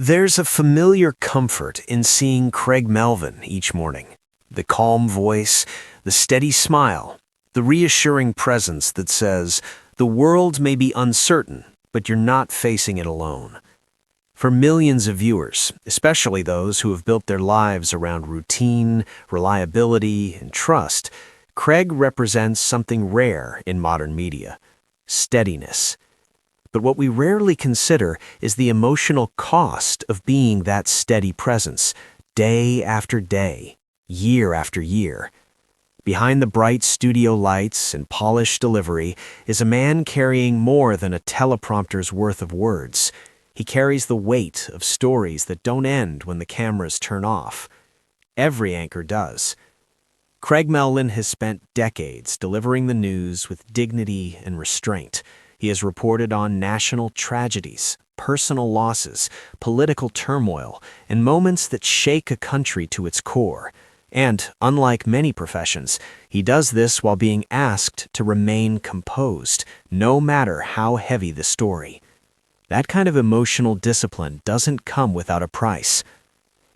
There's a familiar comfort in seeing Craig Melvin each morning. The calm voice, the steady smile, the reassuring presence that says, the world may be uncertain, but you're not facing it alone. For millions of viewers, especially those who have built their lives around routine, reliability, and trust, Craig represents something rare in modern media: steadiness. But what we rarely consider is the emotional cost of being that steady presence, day after day, year after year. Behind the bright studio lights and polished delivery is a man carrying more than a teleprompter's worth of words. He carries the weight of stories that don't end when the cameras turn off. Every anchor does. Craig Melvin has spent decades delivering the news with dignity and restraint. He has reported on national tragedies, personal losses, political turmoil, and moments that shake a country to its core. And, unlike many professions, he does this while being asked to remain composed, no matter how heavy the story. That kind of emotional discipline doesn't come without a price.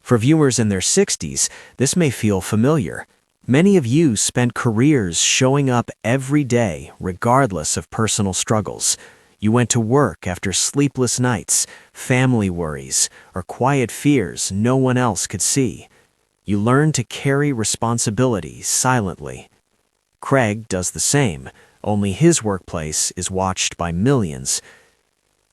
For viewers in their 60s, this may feel familiar. Many of you spent careers showing up every day, regardless of personal struggles. You went to work after sleepless nights, family worries, or quiet fears no one else could see. You learned to carry responsibility silently. Craig does the same, only his workplace is watched by millions.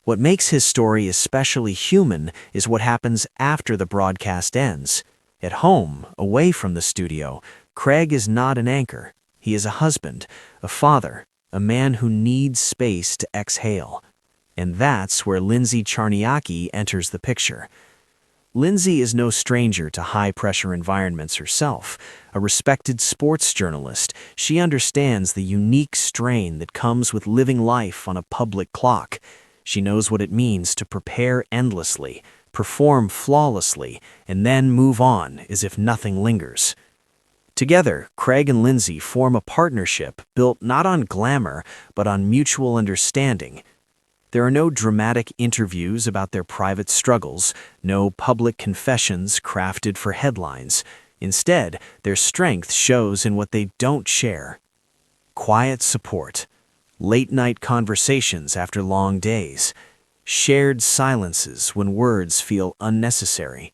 What makes his story especially human is what happens after the broadcast ends. At home, away from the studio, Craig is not an anchor. He is a husband, a father, a man who needs space to exhale. And that's where Lindsay Charniaki enters the picture. Lindsay is no stranger to high-pressure environments herself. A respected sports journalist, she understands the unique strain that comes with living life on a public clock. She knows what it means to prepare endlessly, perform flawlessly, and then move on as if nothing lingers. Together, Craig and Lindsay form a partnership built not on glamour, but on mutual understanding. There are no dramatic interviews about their private struggles, no public confessions crafted for headlines. Instead, their strength shows in what they don't share. Quiet support, late-night conversations after long days, shared silences when words feel unnecessary.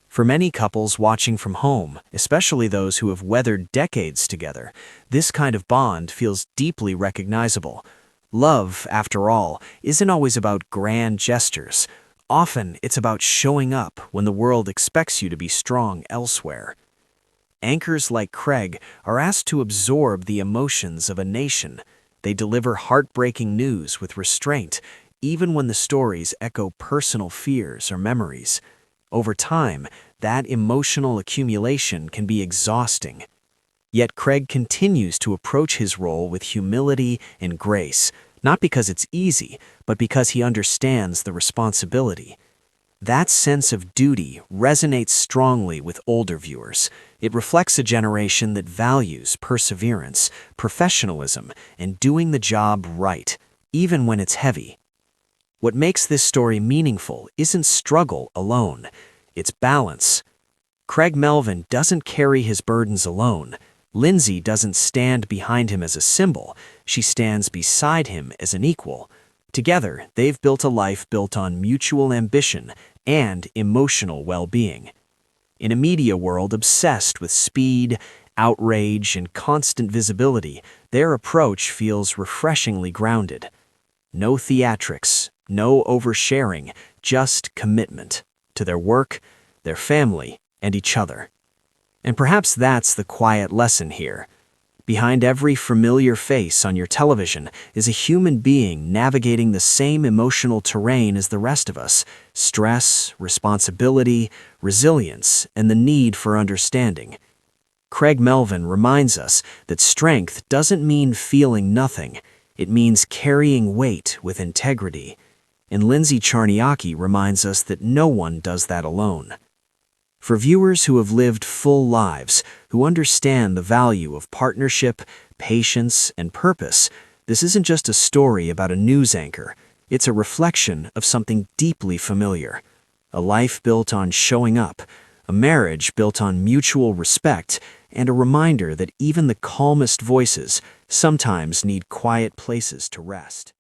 For many couples watching from home, especially those who have weathered decades together, this kind of bond feels deeply recognizable. Love, after all, isn't always about grand gestures. Often, it's about showing up when the world expects you to be strong elsewhere. Anchors like Craig are asked to absorb the emotions of a nation. They deliver heartbreaking news with restraint, even when the stories echo personal fears or memories. Over time, that emotional accumulation can be exhausting. Yet Craig continues to approach his role with humility and grace, not because it's easy, but because he understands the responsibility. That sense of duty resonates strongly with older viewers. It reflects a generation that values perseverance, professionalism, and doing the job right, even when it's heavy. What makes this story meaningful isn't struggle alone, it's balance. Craig Melvin doesn't carry his burdens alone. Lindsay doesn't stand behind him as a symbol, she stands beside him as an equal. Together, they've built a life built on mutual ambition and emotional well-being. In a media world obsessed with speed, outrage, and constant visibility, their approach feels refreshingly grounded. No theatrics, no oversharing, just commitment to their work, their family, and each other. And perhaps that's the quiet lesson here. Behind every familiar face on your television is a human being navigating the same emotional terrain as the rest of us: stress, responsibility, resilience, and the need for understanding. Craig Melvin reminds us that strength doesn't mean feeling nothing. It means carrying weight with integrity. And Lindsay Charniaki reminds us that no one does that alone. For viewers who have lived full lives, who understand the value of partnership, patience, and purpose, this isn't just a story about a news anchor. It's a reflection of something deeply familiar. A life built on showing up, a marriage built on mutual respect, and a reminder that even the calmest voices sometimes need quiet places to rest.